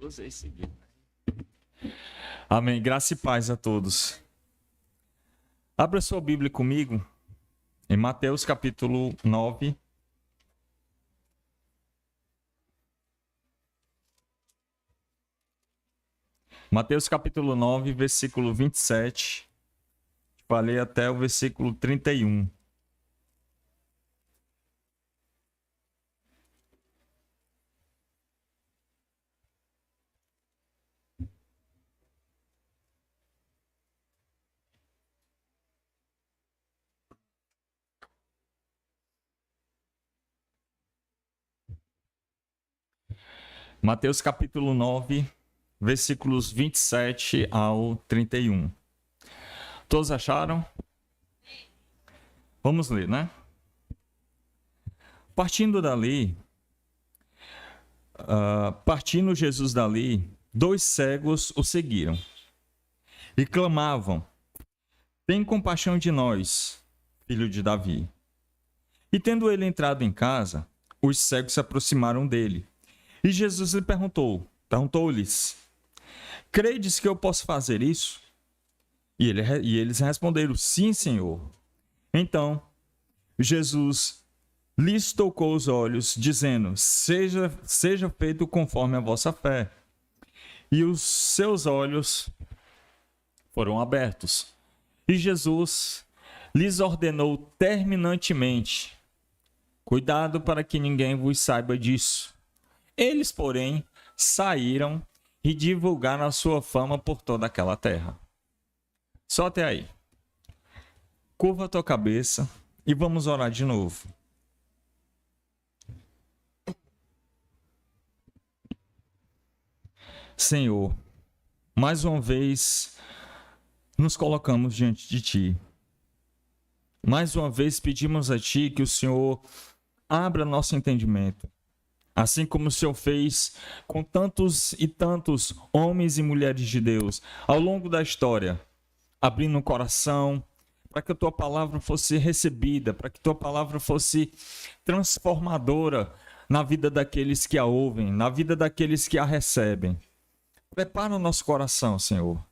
vocês seguirem. Amém. Graça e paz a todos. Abra sua Bíblia comigo em Mateus capítulo 9. Mateus capítulo 9, versículo 27. Falei até o versículo 31. Mateus capítulo 9, versículos 27 ao 31. Todos acharam? Vamos ler, né? Partindo Jesus dali, 2 cegos o seguiram e clamavam: tem compaixão de nós, filho de Davi. E tendo ele entrado em casa, os cegos se aproximaram dele. E Jesus lhe perguntou-lhes: credes que eu posso fazer isso? E eles responderam: sim, Senhor. Então, Jesus lhes tocou os olhos, dizendo: seja feito conforme a vossa fé. E os seus olhos foram abertos. E Jesus lhes ordenou terminantemente: cuidado para que ninguém vos saiba disso. Eles, porém, saíram e divulgaram a sua fama por toda aquela terra. Só até aí. Curva a tua cabeça e vamos orar de novo. Senhor, mais uma vez nos colocamos diante de Ti. Mais uma vez pedimos a Ti que o Senhor abra nosso entendimento. Assim como o Senhor fez com tantos e tantos homens e mulheres de Deus ao longo da história, abrindo o coração para que a Tua palavra fosse recebida, para que a Tua palavra fosse transformadora na vida daqueles que a ouvem, na vida daqueles que a recebem. Prepara o nosso coração, Senhor,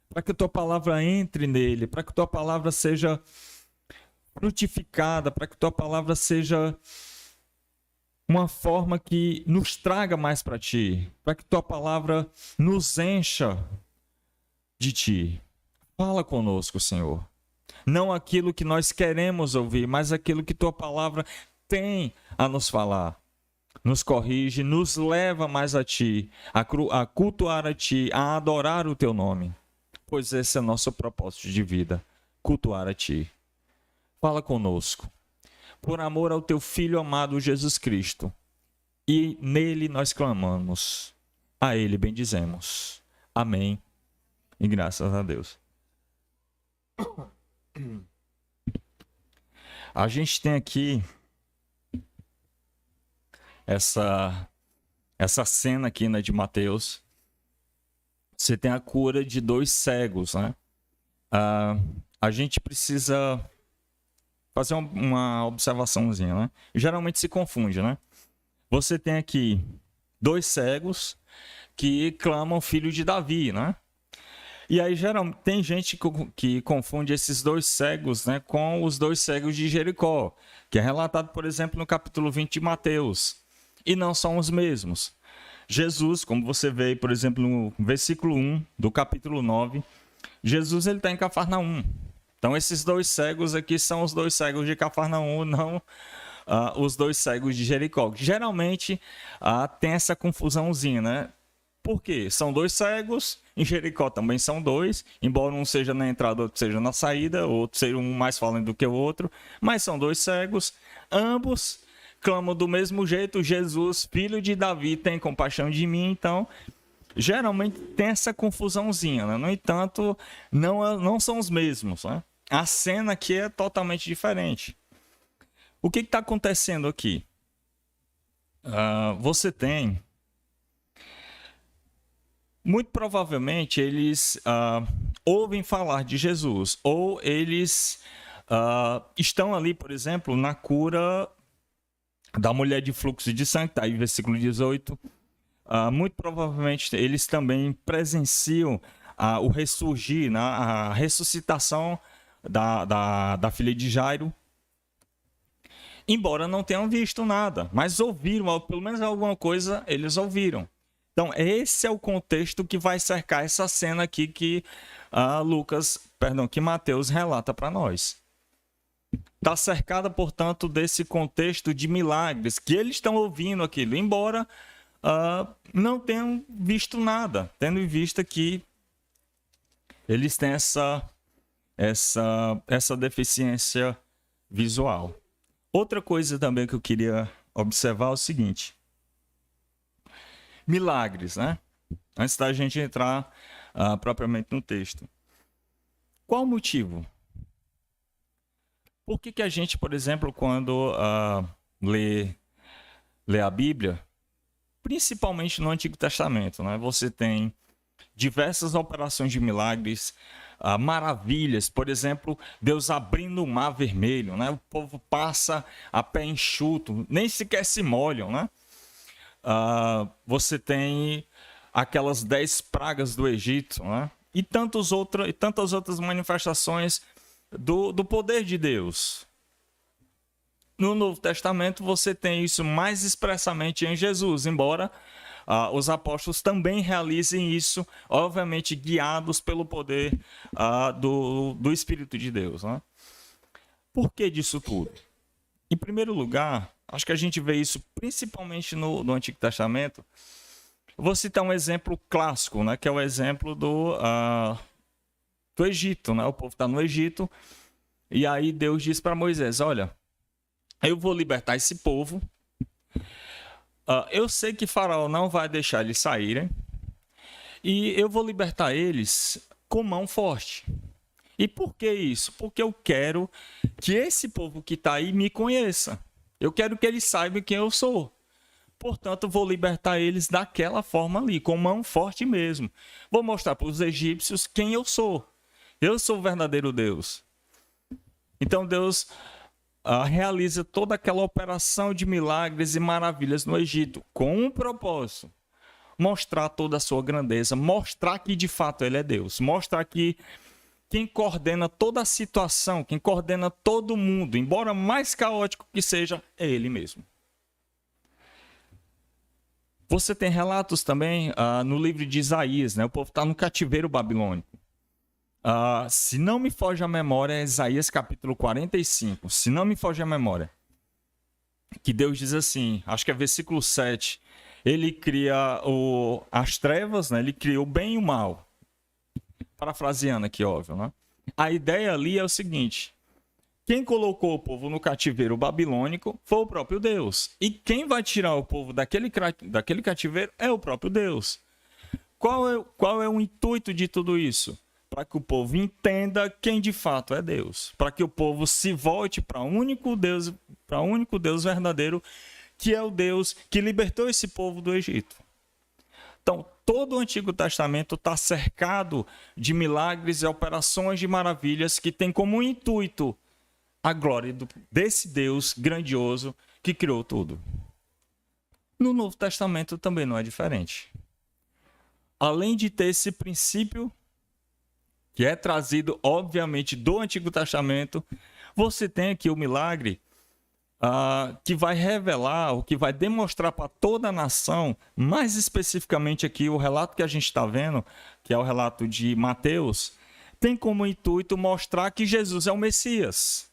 para que a Tua palavra entre nele, para que a Tua palavra seja frutificada, para que a Tua palavra seja uma forma que nos traga mais para Ti, para que Tua palavra nos encha de Ti. Fala conosco, Senhor. Não aquilo que nós queremos ouvir, mas aquilo que Tua palavra tem a nos falar. Nos corrige, nos leva mais a Ti, a cultuar a Ti, a adorar o Teu nome. Pois esse é nosso propósito de vida, cultuar a Ti. Fala conosco. Por amor ao Teu Filho amado Jesus Cristo. E nele nós clamamos. A Ele bendizemos. Amém. E graças a Deus. A gente tem aqui essa cena aqui, né, de Mateus. Você tem a cura de 2 cegos, né? A gente precisa fazer uma observaçãozinha, né? Geralmente se confunde, né? Você tem aqui 2 cegos que clamam filho de Davi, né? E aí geralmente tem gente que confunde esses 2 cegos, né, com os 2 cegos de Jericó, que é relatado, por exemplo, no capítulo 20 de Mateus. E não são os mesmos. Jesus, como você vê, por exemplo, no versículo 1 do capítulo 9, Jesus está em Cafarnaum. Então, esses 2 cegos aqui são os 2 cegos de Cafarnaum, não os 2 cegos de Jericó. Geralmente, tem essa confusãozinha, né? Por quê? São 2 cegos, em Jericó também são 2, embora um seja na entrada, outro seja na saída, outro seja um mais falando do que o outro, mas são 2 cegos, ambos clamam do mesmo jeito: Jesus, filho de Davi, tem compaixão de mim. Então, geralmente tem essa confusãozinha, né? No entanto, não são os mesmos, né? A cena aqui é totalmente diferente. O que está acontecendo aqui? Você tem... Muito provavelmente eles ouvem falar de Jesus, ou eles estão ali, por exemplo, na cura da mulher de fluxo de sangue, está aí versículo 18. muito provavelmente eles também presenciam o ressurgir, né, a ressuscitação da filha de Jairo, embora não tenham visto nada, mas ouviram, pelo menos alguma coisa eles ouviram. Então, esse é o contexto que vai cercar essa cena aqui que que Mateus relata para nós. Está cercada, portanto, desse contexto de milagres, que eles estão ouvindo aquilo, embora não tenham visto nada, tendo em vista que eles têm essa deficiência visual. Outra coisa também que eu queria observar é o seguinte: milagres, né? Antes da gente entrar propriamente no texto. Qual o motivo? Por que a gente, por exemplo, quando lê a Bíblia, principalmente no Antigo Testamento, né, você tem diversas operações de milagres, maravilhas, por exemplo, Deus abrindo o mar vermelho, né? O povo passa a pé enxuto, nem sequer se molham, né? Você tem aquelas 10 pragas do Egito, né? E tantas outras manifestações do poder de Deus. No Novo Testamento você tem isso mais expressamente em Jesus, embora os apóstolos também realizem isso, obviamente guiados pelo poder do Espírito de Deus, né? Por que disso tudo? Em primeiro lugar, acho que a gente vê isso principalmente no Antigo Testamento. Vou citar um exemplo clássico, né, que é o exemplo do Egito, né? O povo está no Egito e aí Deus diz para Moisés: olha, eu vou libertar esse povo. Eu sei que Faraó não vai deixar eles saírem e eu vou libertar eles com mão forte. E por que isso? Porque eu quero que esse povo que está aí me conheça. Eu quero que eles saibam quem eu sou. Portanto, vou libertar eles daquela forma ali, com mão forte mesmo. Vou mostrar para os egípcios quem eu sou. Eu sou o verdadeiro Deus. Então Deus realiza toda aquela operação de milagres e maravilhas no Egito, com um propósito: mostrar toda a sua grandeza, mostrar que de fato ele é Deus, mostrar que quem coordena toda a situação, quem coordena todo mundo, embora mais caótico que seja, é ele mesmo. Você tem relatos também no livro de Isaías, né? O povo está no cativeiro babilônico. Se não me foge a memória, é Isaías capítulo 45. Se não me foge a memória, que Deus diz assim, acho que é versículo 7. Ele cria as trevas, né? Ele cria o bem e o mal. Parafraseando aqui, óbvio, né? A ideia ali é o seguinte: quem colocou o povo no cativeiro babilônico foi o próprio Deus. E quem vai tirar o povo daquele cativeiro é o próprio Deus. Qual é o intuito de tudo isso? Para que o povo entenda quem de fato é Deus. Para que o povo se volte para o único Deus verdadeiro, que é o Deus que libertou esse povo do Egito. Então, todo o Antigo Testamento está cercado de milagres e operações de maravilhas que tem como intuito a glória desse Deus grandioso que criou tudo. No Novo Testamento também não é diferente. Além de ter esse princípio que é trazido, obviamente, do Antigo Testamento, você tem aqui o milagre que vai revelar, ou que vai demonstrar para toda a nação, mais especificamente aqui o relato que a gente está vendo, que é o relato de Mateus, tem como intuito mostrar que Jesus é o Messias.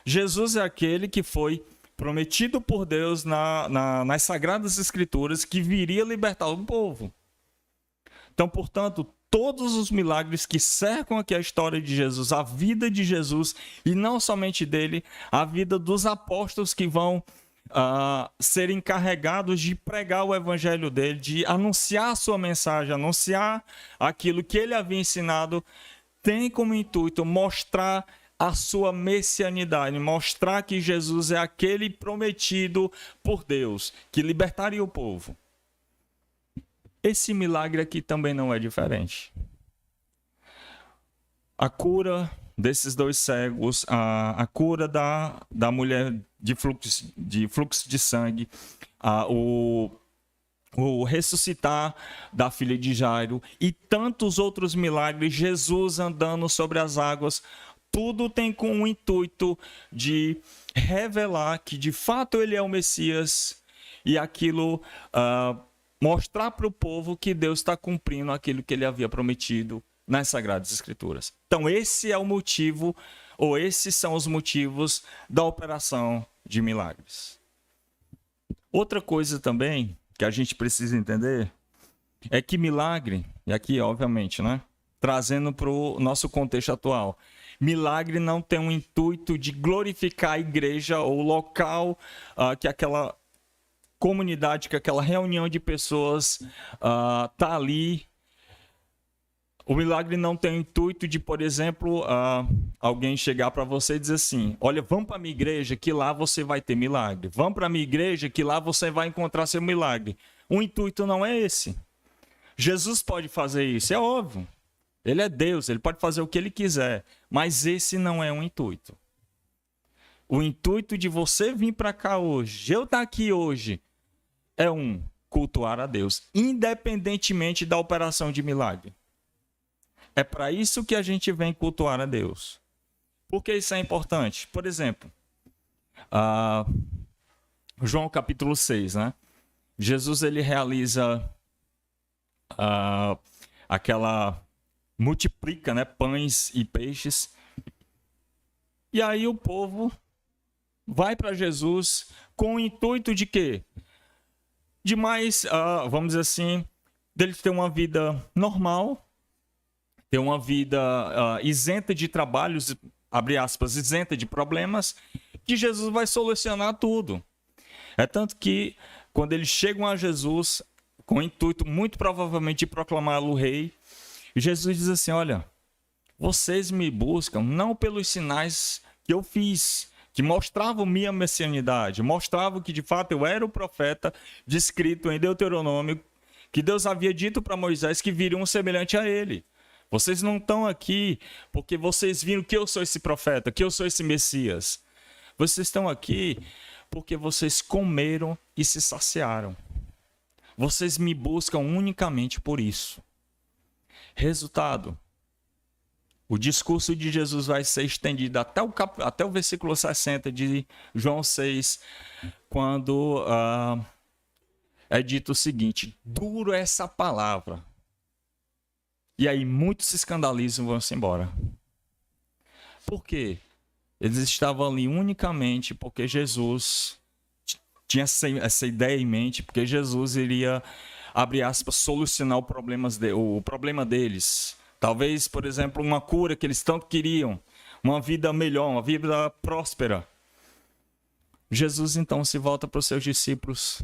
Jesus é aquele que foi prometido por Deus nas Sagradas Escrituras, que viria libertar o povo. Então, portanto, todos os milagres que cercam aqui a história de Jesus, a vida de Jesus, e não somente dele, a vida dos apóstolos que vão ser encarregados de pregar o evangelho dele, de anunciar a sua mensagem, anunciar aquilo que ele havia ensinado, tem como intuito mostrar a sua messianidade, mostrar que Jesus é aquele prometido por Deus, que libertaria o povo. Esse milagre aqui também não é diferente. A cura desses 2 cegos, a cura da mulher de fluxo de sangue, o ressuscitar da filha de Jairo e tantos outros milagres, Jesus andando sobre as águas, tudo tem com o intuito de revelar que de fato ele é o Messias e aquilo mostrar para o povo que Deus está cumprindo aquilo que ele havia prometido nas Sagradas Escrituras. Então esse é o motivo, ou esses são os motivos da operação de milagres. Outra coisa também que a gente precisa entender é que milagre, e aqui obviamente, né, trazendo para o nosso contexto atual, milagre não tem um intuito de glorificar a igreja ou o local que aquela comunidade, que aquela reunião de pessoas está ali. O milagre não tem o intuito de, por exemplo, alguém chegar para você e dizer assim, olha, vamos para a minha igreja que lá você vai ter milagre. Vamos para a minha igreja que lá você vai encontrar seu milagre. O intuito não é esse. Jesus pode fazer isso, é óbvio. Ele é Deus, ele pode fazer o que ele quiser. Mas esse não é o intuito. O intuito de você vir para cá hoje, de eu estar aqui hoje, é cultuar a Deus, independentemente da operação de milagre. É para isso que a gente vem cultuar a Deus. Por que isso é importante? Por exemplo, João capítulo 6, né? Jesus ele realiza multiplica, né, pães e peixes. E aí o povo vai para Jesus com o intuito de quê? De mais, vamos dizer assim, dele ter uma vida normal, ter uma vida isenta de trabalhos, abre aspas, isenta de problemas, que Jesus vai solucionar tudo. É tanto que, quando eles chegam a Jesus, com o intuito, muito provavelmente, de proclamá-lo rei, Jesus diz assim, olha, vocês me buscam não pelos sinais que eu fiz, que mostravam minha messianidade, mostravam que, de fato, eu era o profeta descrito em Deuteronômio, que Deus havia dito para Moisés que viria um semelhante a ele. Vocês não estão aqui porque vocês viram que eu sou esse profeta, que eu sou esse Messias. Vocês estão aqui porque vocês comeram e se saciaram. Vocês me buscam unicamente por isso. Resultado, o discurso de Jesus vai ser estendido até o versículo 60 de João 6, quando é dito o seguinte, duro é essa palavra. E aí muitos se escandalizam e vão-se embora. Por quê? Eles estavam ali unicamente porque Jesus tinha essa ideia em mente, porque Jesus iria, abre aspas, solucionar o problema deles. Talvez, por exemplo, uma cura que eles tanto queriam, uma vida melhor, uma vida próspera. Jesus então se volta para os seus discípulos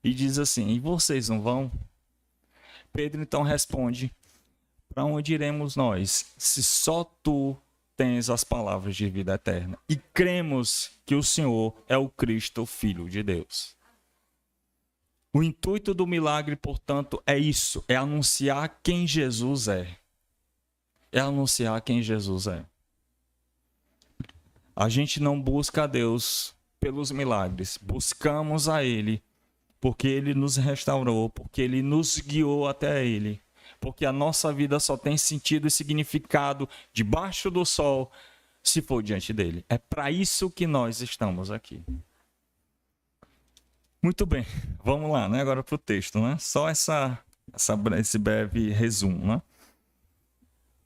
e diz assim, e vocês não vão? Pedro então responde, para onde iremos nós, se só tu tens as palavras de vida eterna? E cremos que o Senhor é o Cristo, Filho de Deus. O intuito do milagre, portanto, é isso, é anunciar quem Jesus é. É anunciar quem Jesus é. A gente não busca a Deus pelos milagres, buscamos a Ele porque Ele nos restaurou, porque Ele nos guiou até Ele. Porque a nossa vida só tem sentido e significado debaixo do sol se for diante dele. É para isso que nós estamos aqui. Muito bem, vamos lá, né? Agora para o texto, né? Só esse breve resumo, né?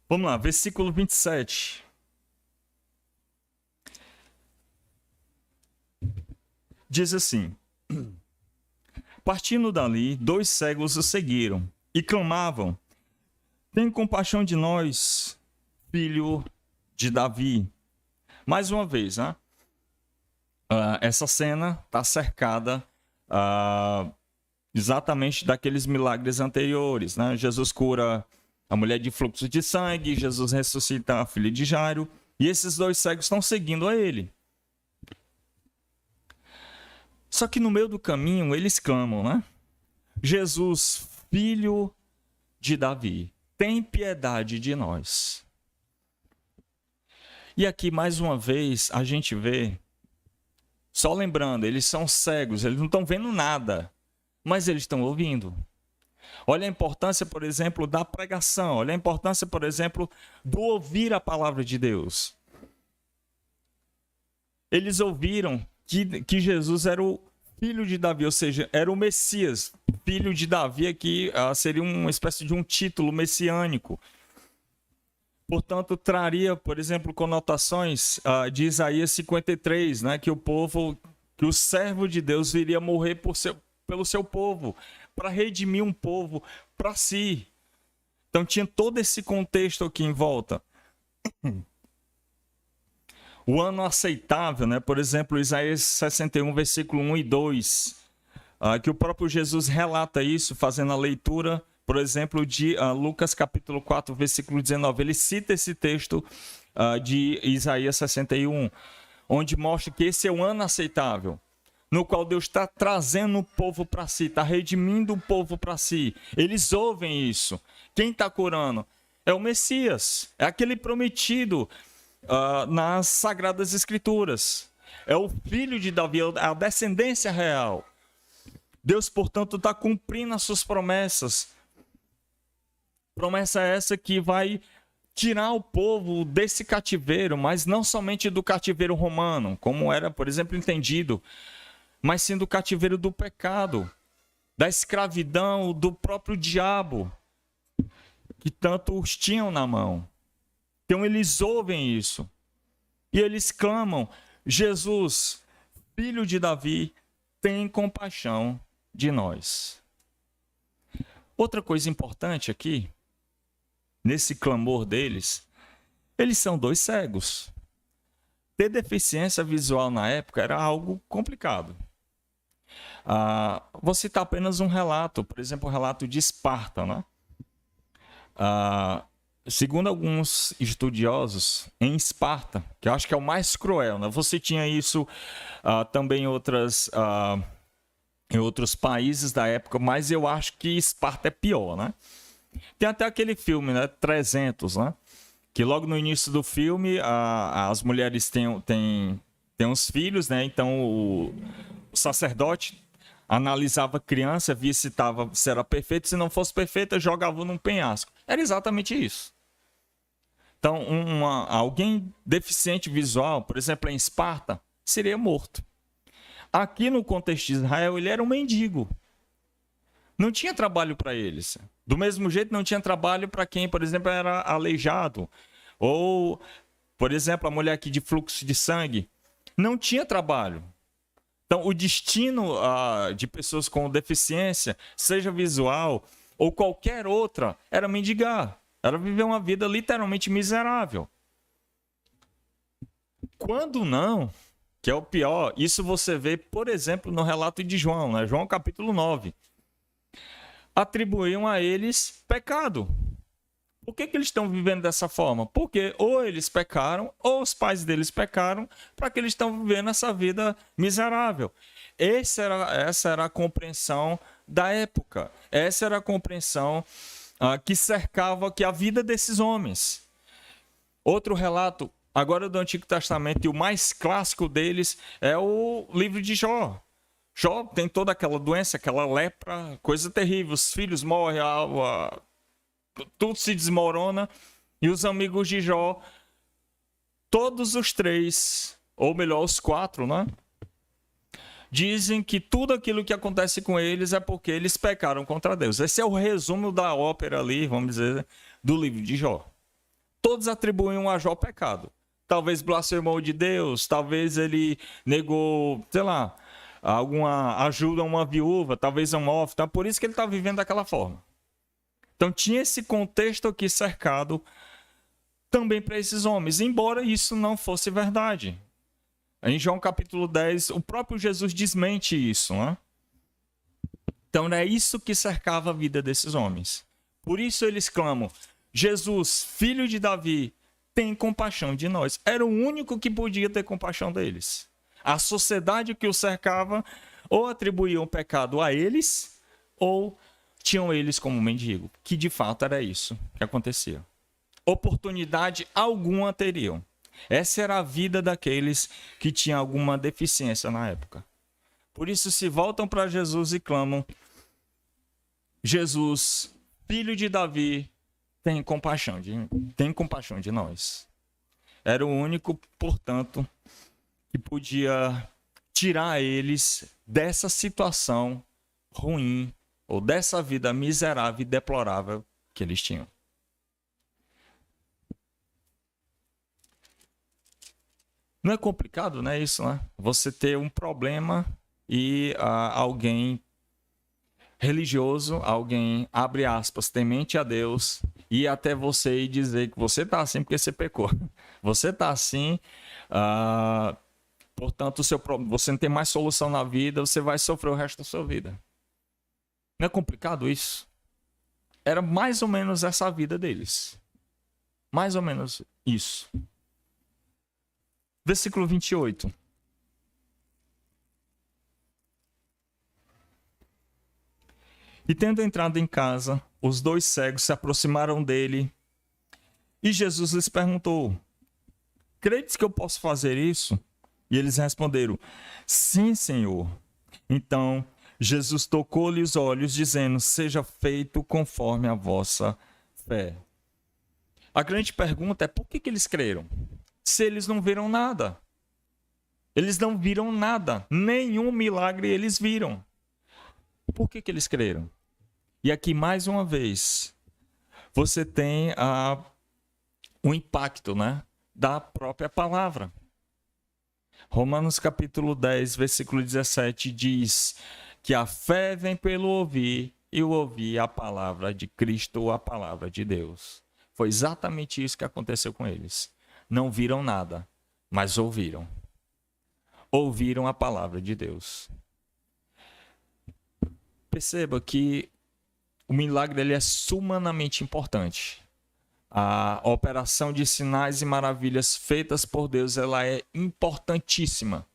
Vamos lá, versículo 27. Diz assim, partindo dali, 2 cegos o seguiram e clamavam, tem compaixão de nós, filho de Davi. Mais uma vez, né? Essa cena está cercada exatamente daqueles milagres anteriores, né? Jesus cura a mulher de fluxo de sangue, Jesus ressuscita a filha de Jairo, e esses 2 cegos estão seguindo a ele. Só que no meio do caminho eles clamam, né? Jesus, filho de Davi, tem piedade de nós. E aqui, mais uma vez, a gente vê, só lembrando, eles são cegos, eles não estão vendo nada. mas eles estão ouvindo. Olha a importância, por exemplo, da pregação. Olha a importância, por exemplo, do ouvir a palavra de Deus. Eles ouviram que Jesus era o filho de Davi, ou seja, era o Messias. Filho de Davi aqui seria uma espécie de um título messiânico. Portanto, traria, por exemplo, conotações de Isaías 53, né, que o servo de Deus viria morrer pelo seu povo, para redimir um povo para si. Então tinha todo esse contexto aqui em volta. O ano aceitável, né? Por exemplo, Isaías 61, versículo 1 e 2, que o próprio Jesus relata isso, fazendo a leitura, por exemplo, de Lucas capítulo 4, versículo 19. Ele cita esse texto de Isaías 61, onde mostra que esse é o ano aceitável, no qual Deus está trazendo o povo para si, está redimindo o povo para si. Eles ouvem isso. Quem está curando? É o Messias, é aquele prometido nas Sagradas Escrituras. É o filho de Davi, a descendência real. Deus, portanto, está cumprindo as suas promessas. Promessa essa que vai tirar o povo desse cativeiro, mas não somente do cativeiro romano, como era, por exemplo, entendido, mas sim do cativeiro do pecado, da escravidão, do próprio diabo, que tanto os tinham na mão. Então eles ouvem isso e eles clamam: Jesus, filho de Davi, tem compaixão de nós. Outra coisa importante aqui, nesse clamor deles, eles são dois cegos. Ter deficiência visual na época era algo complicado. Vou citar apenas um relato, por exemplo, o relato de Esparta, né? Segundo alguns estudiosos, em Esparta, que eu acho que é o mais cruel, né? Você tinha isso também em outros países da época, mas eu acho que Esparta é pior, né? Tem até aquele filme, né? 300, né? Que logo no início do filme, as mulheres têm uns filhos, né? Então o sacerdote analisava a criança, via se era perfeito, se não fosse perfeita, jogava num penhasco. Era exatamente isso. Então, alguém deficiente visual, por exemplo, em Esparta, seria morto. Aqui no contexto de Israel, ele era um mendigo. Não tinha trabalho para eles. Do mesmo jeito, não tinha trabalho para quem, por exemplo, era aleijado. Ou, por exemplo, a mulher aqui de fluxo de sangue. Não tinha trabalho. Então, o destino de pessoas com deficiência, seja visual ou qualquer outra, era mendigar. Era viver uma vida literalmente miserável. Quando não, que é o pior, isso você vê, por exemplo, no relato de João, né? João capítulo 9. Atribuíam a eles pecado. Por que eles estão vivendo dessa forma? Porque ou eles pecaram, ou os pais deles pecaram, para que eles estão vivendo essa vida miserável. Essa era a compreensão da época. Essa era a compreensão que cercava a vida desses homens. Outro relato, agora do Antigo Testamento, e o mais clássico deles é o livro de Jó. Jó tem toda aquela doença, aquela lepra, coisa terrível. Os filhos morrem, tudo se desmorona. E os amigos de Jó, todos os três, ou melhor, os quatro, né? Dizem que tudo aquilo que acontece com eles é porque eles pecaram contra Deus. Esse é o resumo da ópera ali, vamos dizer, do livro de Jó. Todos atribuem a Jó pecado. Talvez blasfemou de Deus, talvez ele negou, sei lá, alguma ajuda a uma viúva, talvez um órfão. Por isso que ele está vivendo daquela forma. Então tinha esse contexto aqui cercado também para esses homens, embora isso não fosse verdade. Em João capítulo 10, o próprio Jesus desmente isso, né? Então é isso que cercava a vida desses homens. Por isso eles clamam: Jesus, filho de Davi, tem compaixão de nós. Era o único que podia ter compaixão deles. A sociedade que os cercava ou atribuía o pecado a eles, ou tinham eles como mendigo, que de fato era isso que acontecia. Oportunidade alguma teriam. Essa era a vida daqueles que tinham alguma deficiência na época. Por isso se voltam para Jesus e clamam Jesus, filho de Davi, tem compaixão de nós. Era o único, portanto, que podia tirar eles dessa situação ruim ou dessa vida miserável e deplorável que eles tinham. Não é complicado, né, isso, né? Você ter um problema e alguém religioso, alguém, abre aspas, temente a Deus, ir até você e dizer que você está assim porque você pecou. Você está assim, portanto, você não tem mais solução na vida, você vai sofrer o resto da sua vida. Não é complicado isso? Era mais ou menos essa a vida deles. Mais ou menos isso. Versículo 28. E tendo entrado em casa, os dois cegos se aproximaram dele e Jesus lhes perguntou: credes que eu posso fazer isso? E eles responderam: sim, Senhor. Então Jesus tocou-lhe os olhos, dizendo: seja feito conforme a vossa fé. A grande pergunta é: por que eles creram? Se eles não viram nada. Eles não viram nada. Nenhum milagre eles viram. Por que eles creram? E aqui, mais uma vez, você tem o impacto, né, da própria palavra. Romanos capítulo 10, versículo 17 diz que a fé vem pelo ouvir e o ouvir a palavra de Cristo ou a palavra de Deus. Foi exatamente isso que aconteceu com eles. Não viram nada, mas ouviram. Ouviram a palavra de Deus. Perceba que o milagre ele é sumamente importante. A operação de sinais e maravilhas feitas por Deus, ela é importantíssima.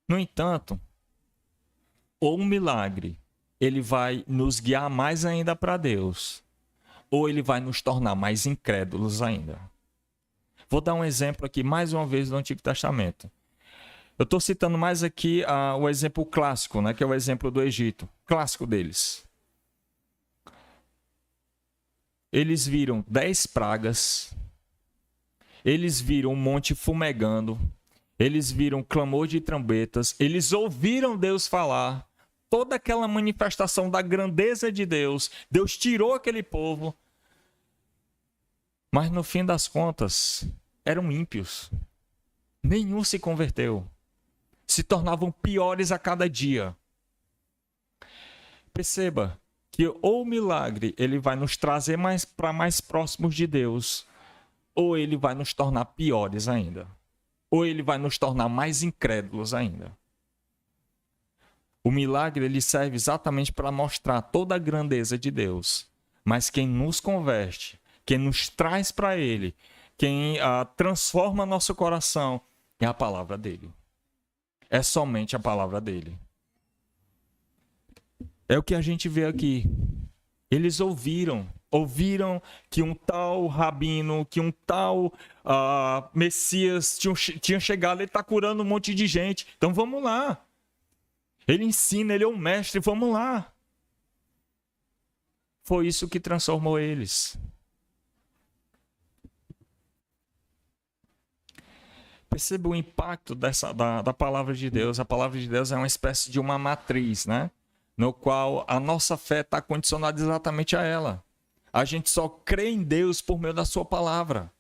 No entanto, ou um milagre, ele vai nos guiar mais ainda para Deus, ou ele vai nos tornar mais incrédulos ainda. Vou dar um exemplo aqui, mais uma vez, do Antigo Testamento. Eu estou citando mais aqui o exemplo clássico, né, que é o exemplo do Egito, clássico deles. Eles viram 10 pragas, eles viram um monte fumegando, eles viram clamor de trombetas, eles ouviram Deus falar, toda aquela manifestação da grandeza de Deus, Deus tirou aquele povo, mas no fim das contas, eram ímpios, nenhum se converteu, se tornavam piores a cada dia. Perceba que ou o milagre ele vai nos trazer para mais próximos de Deus, ou ele vai nos tornar piores ainda, ou ele vai nos tornar mais incrédulos ainda. O milagre ele serve exatamente para mostrar toda a grandeza de Deus, mas quem nos converte, quem nos traz para ele, quem transforma nosso coração é a palavra dele. É somente a palavra dele. É o que a gente vê aqui. Eles ouviram que um tal rabino, que um tal Messias tinha chegado, ele está curando um monte de gente. Então vamos lá. Ele ensina, ele é um mestre, vamos lá. Foi isso que transformou eles. Perceba o impacto da palavra de Deus. A palavra de Deus é uma espécie de uma matriz, né? No qual a nossa fé está condicionada exatamente a ela. A gente só crê em Deus por meio da sua palavra.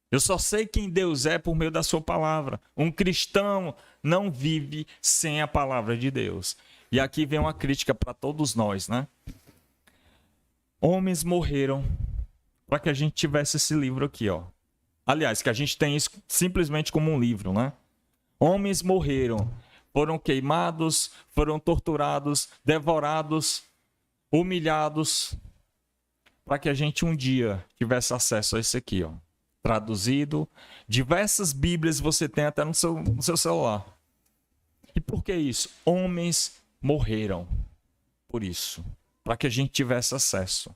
Eu só sei quem Deus é por meio da sua palavra. Um cristão não vive sem a palavra de Deus. E aqui vem uma crítica para todos nós, né? Homens morreram para que a gente tivesse esse livro aqui, ó. Aliás, que a gente tem isso simplesmente como um livro, né? Homens morreram, foram queimados, foram torturados, devorados, humilhados, para que a gente um dia tivesse acesso a isso aqui, ó. Traduzido. Diversas Bíblias você tem até no seu celular. E por que isso? Homens morreram por isso, para que a gente tivesse acesso.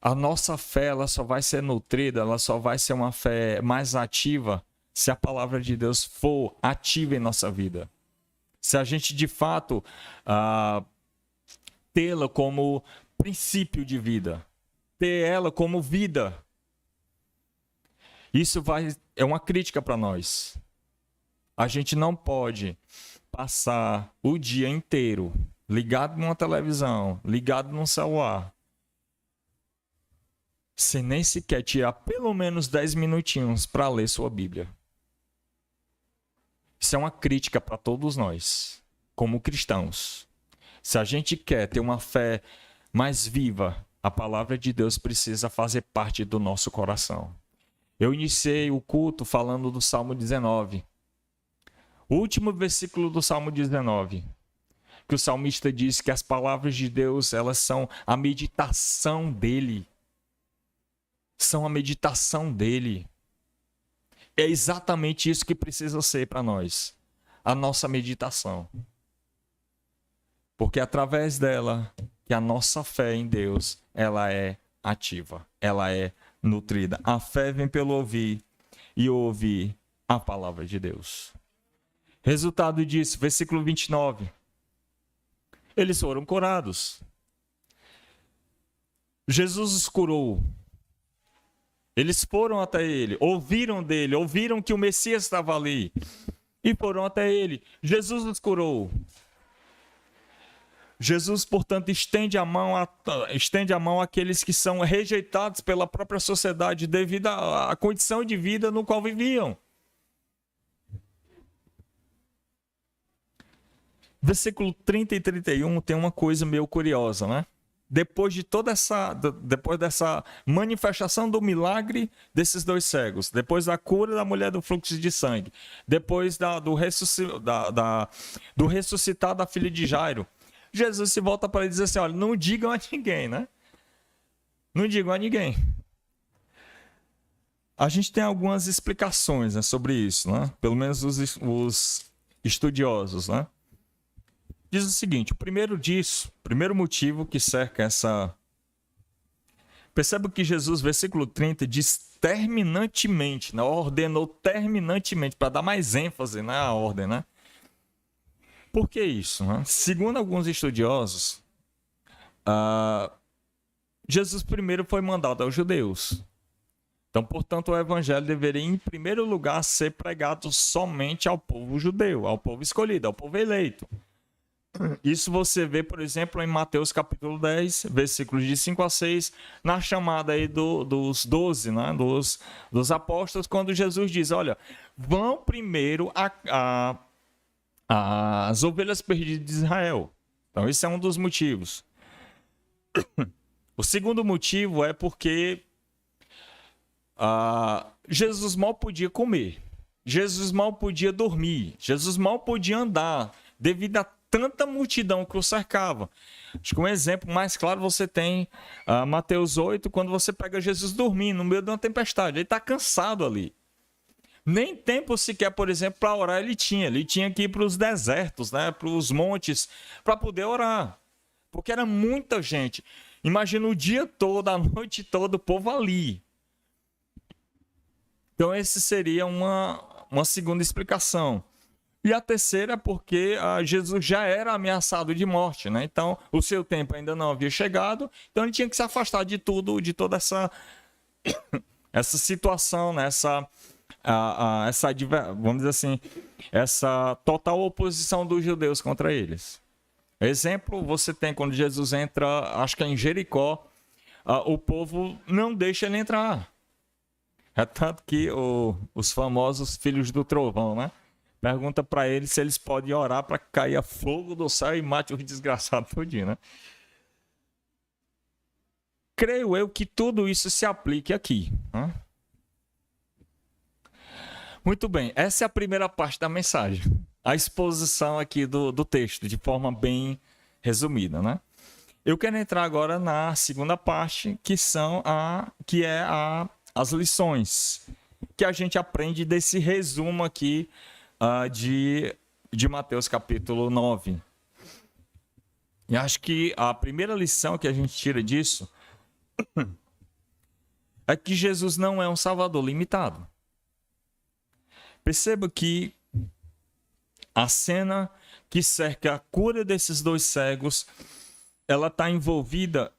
A nossa fé ela só vai ser nutrida, ela só vai ser uma fé mais ativa se a palavra de Deus for ativa em nossa vida. se a gente de fato tê-la como princípio de vida, ter ela como vida. Isso é uma crítica para nós. A gente não pode passar o dia inteiro ligado numa televisão, ligado num celular, sem nem sequer tirar pelo menos 10 minutinhos para ler sua Bíblia. Isso é uma crítica para todos nós, como cristãos. Se a gente quer ter uma fé mais viva, a palavra de Deus precisa fazer parte do nosso coração. Eu iniciei o culto falando do Salmo 19. O último versículo do Salmo 19, que o salmista diz que as palavras de Deus, elas são a meditação dele. São a meditação dele. É exatamente isso que precisa ser para nós, a nossa meditação. Porque através dela, que a nossa fé em Deus, ela é ativa, ela é nutrida. A fé vem pelo ouvir e ouvir a palavra de Deus. Resultado disso, versículo 29. Eles foram curados. Jesus os curou. Eles foram até ele, ouviram dele, ouviram que o Messias estava ali e foram até ele. Jesus os curou. Jesus, portanto, estende a mão àqueles que são rejeitados pela própria sociedade devido à condição de vida no qual viviam. Versículo 30 e 31 tem uma coisa meio curiosa, né? Depois dessa manifestação do milagre desses 2 cegos, depois da cura da mulher do fluxo de sangue, depois do ressuscitar da filha de Jairo, Jesus se volta para ele e diz assim, olha, não digam a ninguém, né? Não digam a ninguém. A gente tem algumas explicações, né, sobre isso, né? Pelo menos os estudiosos, né? Diz o seguinte, o primeiro motivo que cerca essa... Perceba que Jesus, versículo 30, diz terminantemente, né? Ordenou terminantemente, para dar mais ênfase, né, à ordem, né? Por que isso? Né? Segundo alguns estudiosos, Jesus primeiro foi mandado aos judeus. Então, portanto, o evangelho deveria, em primeiro lugar, ser pregado somente ao povo judeu, ao povo escolhido, ao povo eleito. Isso você vê, por exemplo, em Mateus capítulo 10, versículos de 5 a 6, na chamada aí dos 12, né? dos apóstolos, quando Jesus diz, olha, vão primeiro as ovelhas perdidas de Israel. Então, esse é um dos motivos. O segundo motivo é porque Jesus mal podia comer, Jesus mal podia dormir, Jesus mal podia andar, devido a tanta multidão que o cercava. Acho que um exemplo mais claro você tem Mateus 8, quando você pega Jesus dormindo no meio de uma tempestade. Ele está cansado ali. Nem tempo sequer, por exemplo, para orar ele tinha. Ele tinha que ir para os desertos, né, para os montes, para poder orar. Porque era muita gente. Imagina o dia todo, a noite toda, o povo ali. Então, essa seria uma segunda explicação. E a terceira é porque Jesus já era ameaçado de morte, né? Então, o seu tempo ainda não havia chegado, então ele tinha que se afastar de tudo, de toda essa situação, né? Vamos dizer assim, essa total oposição dos judeus contra eles. Exemplo, você tem quando Jesus entra, acho que é em Jericó, o povo não deixa ele entrar. É tanto que os famosos filhos do trovão, né? Pergunta para eles se eles podem orar para cair fogo do céu e mate os desgraçados todinho, né? Creio eu que tudo isso se aplique aqui. Né? Muito bem, essa é a primeira parte da mensagem. A exposição aqui do texto, de forma bem resumida, né? Eu quero entrar agora na segunda parte, que é as lições que a gente aprende desse resumo aqui de Mateus capítulo 9. E acho que a primeira lição que a gente tira disso é que Jesus não é um salvador limitado. Perceba que a cena que cerca a cura desses dois cegos, ela está envolvida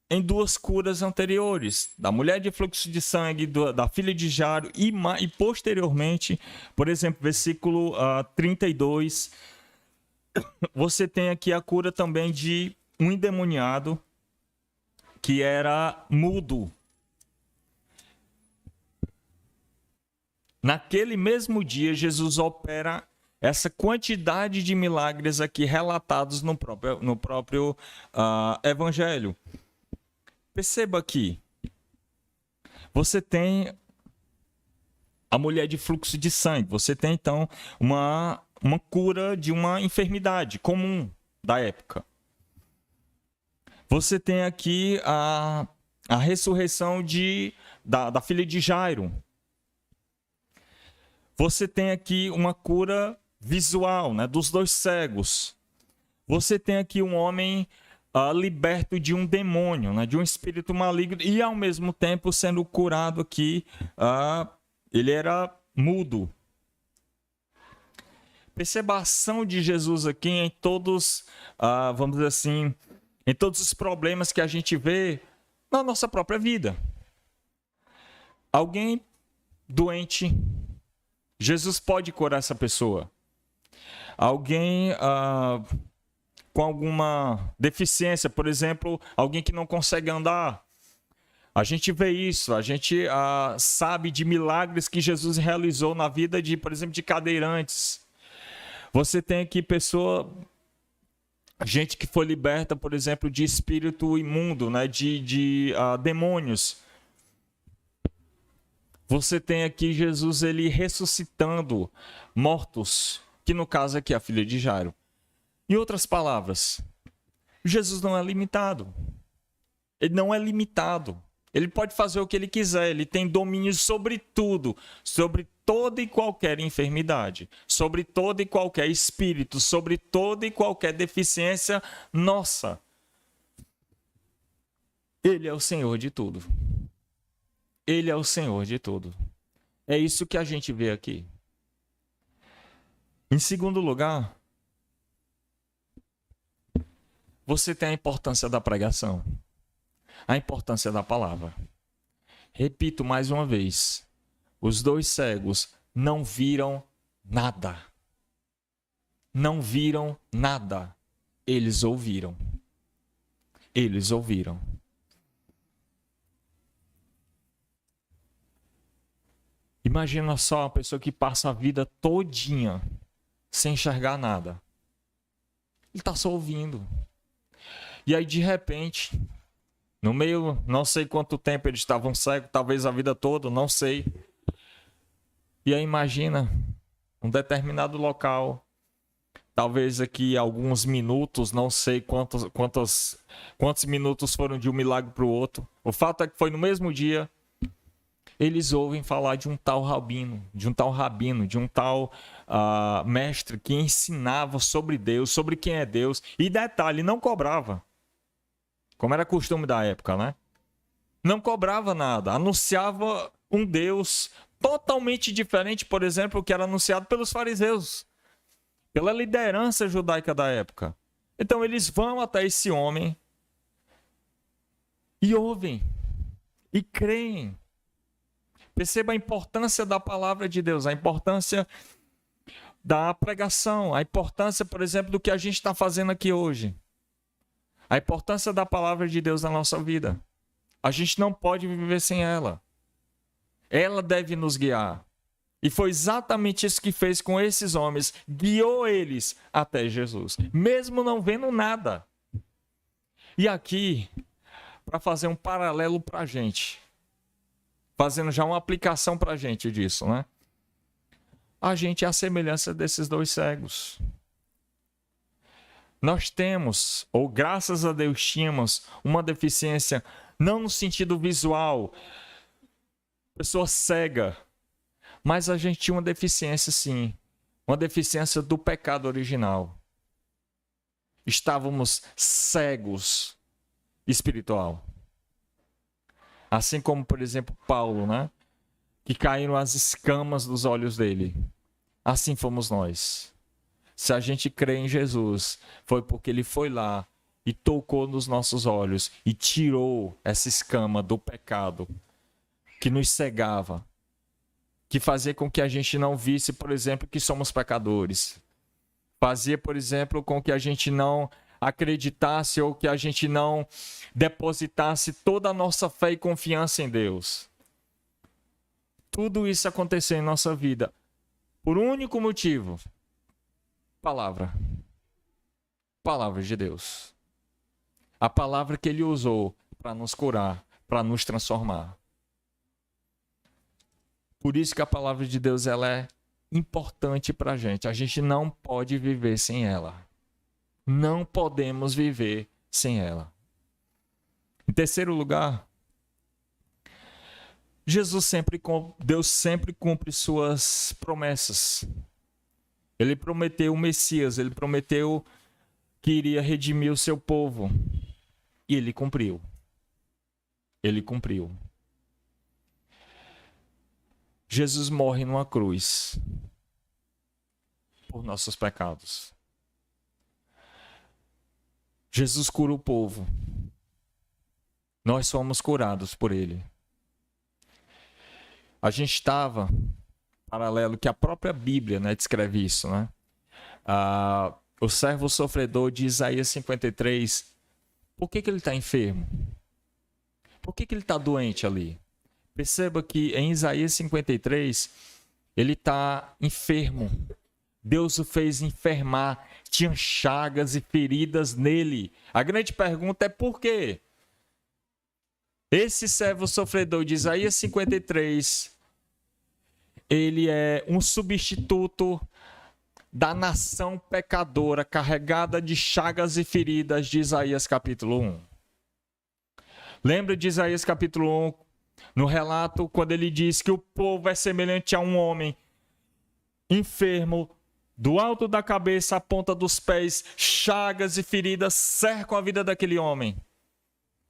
em duas curas anteriores, da mulher de fluxo de sangue, da filha de Jairo e posteriormente, por exemplo, versículo 32, você tem aqui a cura também de um endemoniado que era mudo. Naquele mesmo dia, Jesus opera essa quantidade de milagres aqui relatados no próprio Evangelho. Perceba aqui, você tem a mulher de fluxo de sangue, você tem então uma cura de uma enfermidade comum da época. Você tem aqui a ressurreição da filha de Jairo. Você tem aqui uma cura visual, né, dos dois cegos. Você tem aqui um homem liberto de um demônio, né, de um espírito maligno, e ao mesmo tempo sendo curado aqui, ele era mudo. Perceba a ação de Jesus aqui em todos, vamos dizer assim, em todos os problemas que a gente vê na nossa própria vida. Alguém doente, Jesus pode curar essa pessoa. Alguém com alguma deficiência, por exemplo, alguém que não consegue andar. A gente vê isso, a gente sabe de milagres que Jesus realizou na vida de, por exemplo, de cadeirantes. Você tem aqui gente que foi liberta, por exemplo, de espírito imundo, né? de demônios. Você tem aqui Jesus ele ressuscitando mortos, que no caso aqui é a filha de Jairo. Em outras palavras, Jesus não é limitado. Ele não é limitado. Ele pode fazer o que ele quiser, ele tem domínio sobre tudo, sobre toda e qualquer enfermidade, sobre todo e qualquer espírito, sobre toda e qualquer deficiência nossa. Ele é o Senhor de tudo. Ele é o Senhor de tudo. É isso que a gente vê aqui. Em segundo lugar, você tem a importância da pregação, a importância da palavra. Repito mais uma vez, os dois cegos não viram nada. Não viram nada. Eles ouviram. Eles ouviram. Imagina só uma pessoa que passa a vida todinha sem enxergar nada. Ele está só ouvindo. E aí, de repente, no meio, não sei quanto tempo eles estavam cegos, talvez a vida toda, não sei. E aí, imagina, um determinado local, talvez aqui alguns minutos, não sei quantos minutos foram de um milagre para o outro. O fato é que foi no mesmo dia. Eles ouvem falar de um tal rabino, de um tal mestre que ensinava sobre Deus, sobre quem é Deus. E detalhe, não cobrava. Como era costume da época, né? Não cobrava nada. Anunciava um Deus totalmente diferente, por exemplo, que era anunciado pelos fariseus, pela liderança judaica da época. Então eles vão até esse homem e ouvem e creem. Perceba a importância da palavra de Deus, a importância da pregação, a importância, por exemplo, do que a gente está fazendo aqui hoje. A importância da palavra de Deus na nossa vida. A gente não pode viver sem ela. Ela deve nos guiar. E foi exatamente isso que fez com esses homens. Guiou eles até Jesus, mesmo não vendo nada. E aqui, para fazer um paralelo para a gente, fazendo já uma aplicação para a gente disso, né? A gente é a semelhança desses dois cegos. Nós temos, ou graças a Deus tínhamos, uma deficiência, não no sentido visual, pessoa cega, mas a gente tinha uma deficiência sim, uma deficiência do pecado original. Estávamos cegos espiritual. Assim como, por exemplo, Paulo, né? Que caíram as escamas dos olhos dele. Assim fomos nós. se a gente crê em Jesus, foi porque ele foi lá e tocou nos nossos olhos e tirou essa escama do pecado que nos cegava, que fazia com que a gente não visse, por exemplo, que somos pecadores. Fazia, por exemplo, com que a gente não acreditasse ou que a gente não depositasse toda a nossa fé e confiança em Deus. Tudo isso aconteceu em nossa vida por um único motivo: palavra. Palavra de Deus. A palavra que ele usou para nos curar, para nos transformar. Por isso que a palavra de Deus ela é importante para a gente. A gente não pode viver sem ela. Não podemos viver sem ela. Em terceiro lugar, Deus sempre cumpre suas promessas. Ele prometeu o Messias, ele prometeu que iria redimir o seu povo. E ele cumpriu. Ele cumpriu. Jesus morre numa cruz por nossos pecados. Jesus cura o povo. Nós fomos curados por ele. A gente estava, paralelo, que a própria Bíblia, né, descreve isso, né? O servo sofredor de Isaías 53, por que ele está enfermo? Por que ele está doente ali? Perceba que em Isaías 53, ele está enfermo. Deus o fez enfermar. Tinha chagas e feridas nele. A grande pergunta é por quê? Esse servo sofredor de Isaías 53, ele é um substituto da nação pecadora, carregada de chagas e feridas de Isaías capítulo 1. Lembra de Isaías capítulo 1, no relato, quando ele diz que o povo é semelhante a um homem enfermo, do alto da cabeça à ponta dos pés, chagas e feridas cercam a vida daquele homem.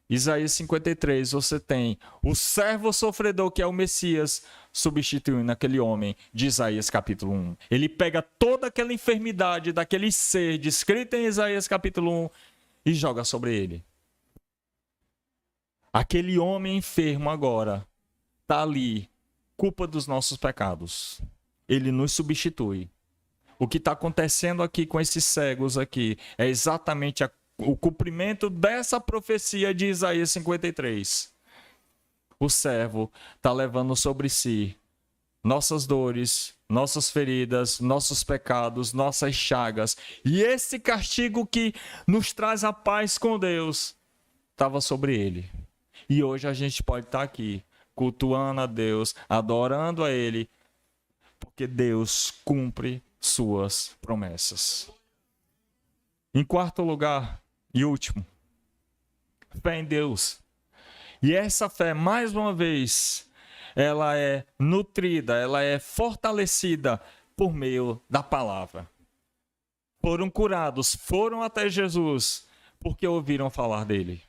Isaías 53, você tem o servo sofredor, que é o Messias, substituindo aquele homem de Isaías capítulo 1. Ele pega toda aquela enfermidade daquele ser descrito em Isaías capítulo 1 e joga sobre ele. Aquele homem enfermo agora está ali, culpa dos nossos pecados. Ele nos substitui. O que está acontecendo aqui com esses cegos aqui é exatamente o cumprimento dessa profecia de Isaías 53. O servo está levando sobre si nossas dores, nossas feridas, nossos pecados, nossas chagas. E esse castigo que nos traz a paz com Deus estava sobre ele. E hoje a gente pode estar aqui, cultuando a Deus, adorando a Ele, porque Deus cumpre suas promessas. Em quarto lugar e último, fé em Deus. E essa fé, mais uma vez, ela é nutrida, ela é fortalecida por meio da palavra. Foram curados, foram até Jesus, porque ouviram falar dele.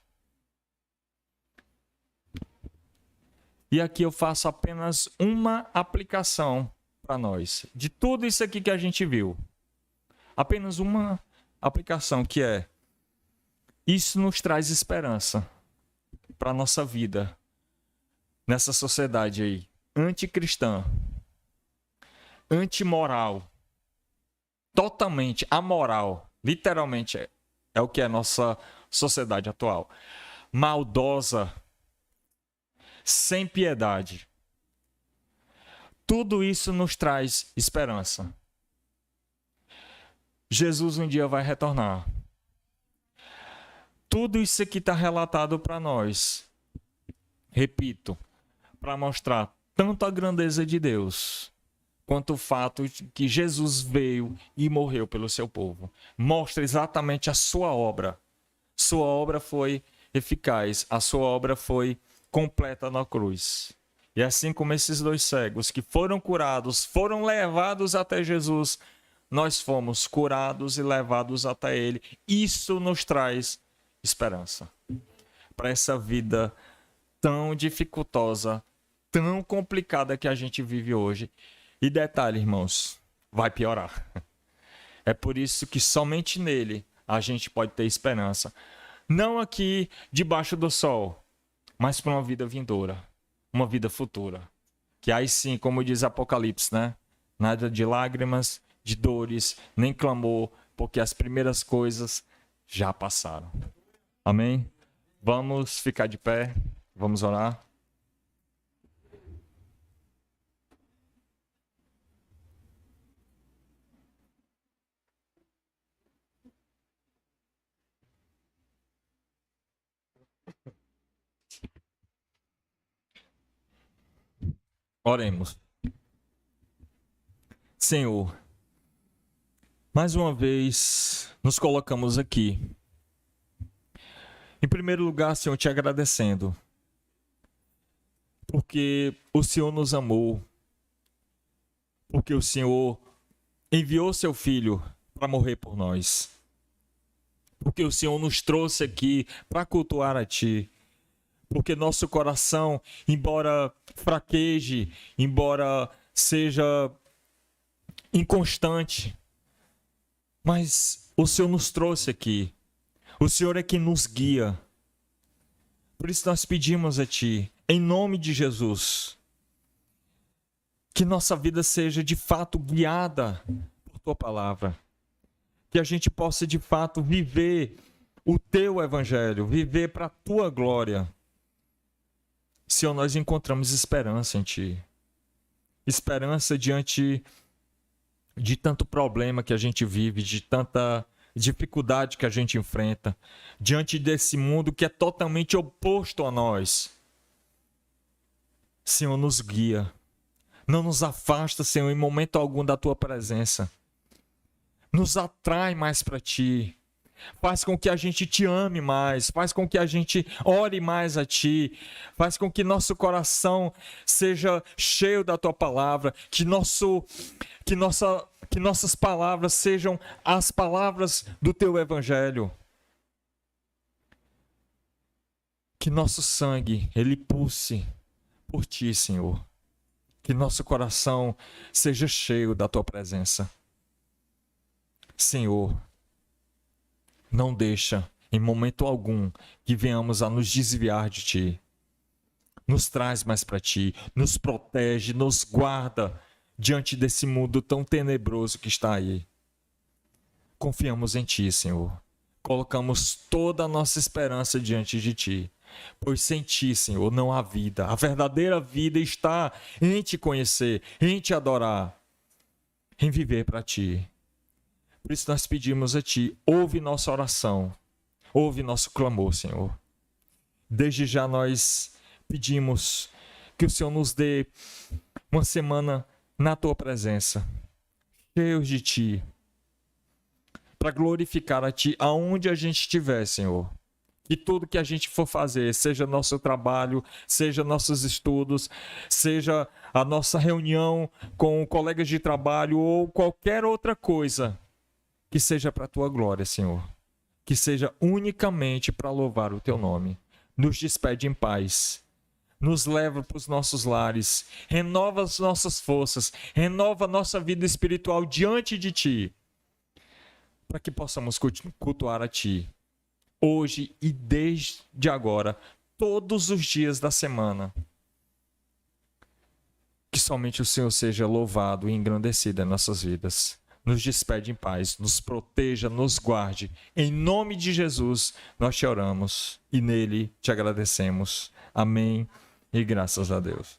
E aqui eu faço apenas uma aplicação para nós. De tudo isso aqui que a gente viu. Apenas uma aplicação, que é: isso nos traz esperança para a nossa vida. Nessa sociedade aí, anticristã, antimoral, totalmente amoral. Literalmente é o que é a nossa sociedade atual. Maldosa, sem piedade. Tudo isso nos traz esperança. Jesus um dia vai retornar. Tudo isso aqui está relatado para nós. Repito, para mostrar tanto a grandeza de Deus, quanto o fato de que Jesus veio e morreu pelo seu povo. Mostra exatamente a sua obra. Sua obra foi eficaz, a sua obra foi completa na cruz. E assim como esses dois cegos que foram curados, foram levados até Jesus, nós fomos curados e levados até Ele. Isso nos traz esperança para essa vida tão dificultosa, tão complicada que a gente vive hoje. E detalhe, irmãos, vai piorar. É por isso que somente nele a gente pode ter esperança. Não aqui debaixo do sol, mas para uma vida vindoura, uma vida futura. Que aí sim, como diz Apocalipse, né? Nada de lágrimas, de dores, nem clamor, porque as primeiras coisas já passaram. Amém? Vamos ficar de pé, vamos orar. Oremos. Senhor, mais uma vez nos colocamos aqui. Em primeiro lugar, Senhor, te agradecendo, porque o Senhor nos amou, porque o Senhor enviou seu Filho para morrer por nós, porque o Senhor nos trouxe aqui para cultuar a Ti, porque nosso coração, embora fraqueje, embora seja inconstante, mas o Senhor nos trouxe aqui. O Senhor é quem nos guia. Por isso nós pedimos a Ti, em nome de Jesus, que nossa vida seja de fato guiada por Tua palavra. Que a gente possa de fato viver o Teu Evangelho, viver para a Tua glória. Senhor, nós encontramos esperança em Ti. Esperança diante de tanto problema que a gente vive, de tanta dificuldade que a gente enfrenta, diante desse mundo que é totalmente oposto a nós. Senhor, nos guia. Não nos afasta, Senhor, em momento algum da Tua presença. Nos atrai mais para Ti. Faz com que a gente Te ame mais. Faz com que a gente ore mais a Ti. Faz com que nosso coração seja cheio da Tua palavra. Que nossas palavras sejam as palavras do Teu Evangelho. Que nosso sangue, ele pulse por Ti, Senhor. Que nosso coração seja cheio da Tua presença. Senhor, não deixa em momento algum que venhamos a nos desviar de Ti. Nos traz mais para Ti, nos protege, nos guarda diante desse mundo tão tenebroso que está aí. Confiamos em Ti, Senhor. Colocamos toda a nossa esperança diante de Ti. Pois sem Ti, Senhor, não há vida. A verdadeira vida está em Te conhecer, em Te adorar, em viver para Ti. Por isso nós pedimos a Ti, ouve nossa oração, ouve nosso clamor, Senhor. Desde já nós pedimos que o Senhor nos dê uma semana na Tua presença, cheios de Ti, para glorificar a Ti aonde a gente estiver, Senhor. Que tudo que a gente for fazer, seja nosso trabalho, seja nossos estudos, seja a nossa reunião com colegas de trabalho ou qualquer outra coisa, que seja para a Tua glória, Senhor. Que seja unicamente para louvar o Teu nome. Nos despede em paz. Nos leva para os nossos lares. Renova as nossas forças. Renova a nossa vida espiritual diante de Ti. Para que possamos cultuar a Ti. Hoje e desde agora. Todos os dias da semana. Que somente o Senhor seja louvado e engrandecido em nossas vidas. Nos despede em paz, nos proteja, nos guarde. Em nome de Jesus, nós te oramos e nele te agradecemos. Amém e graças a Deus.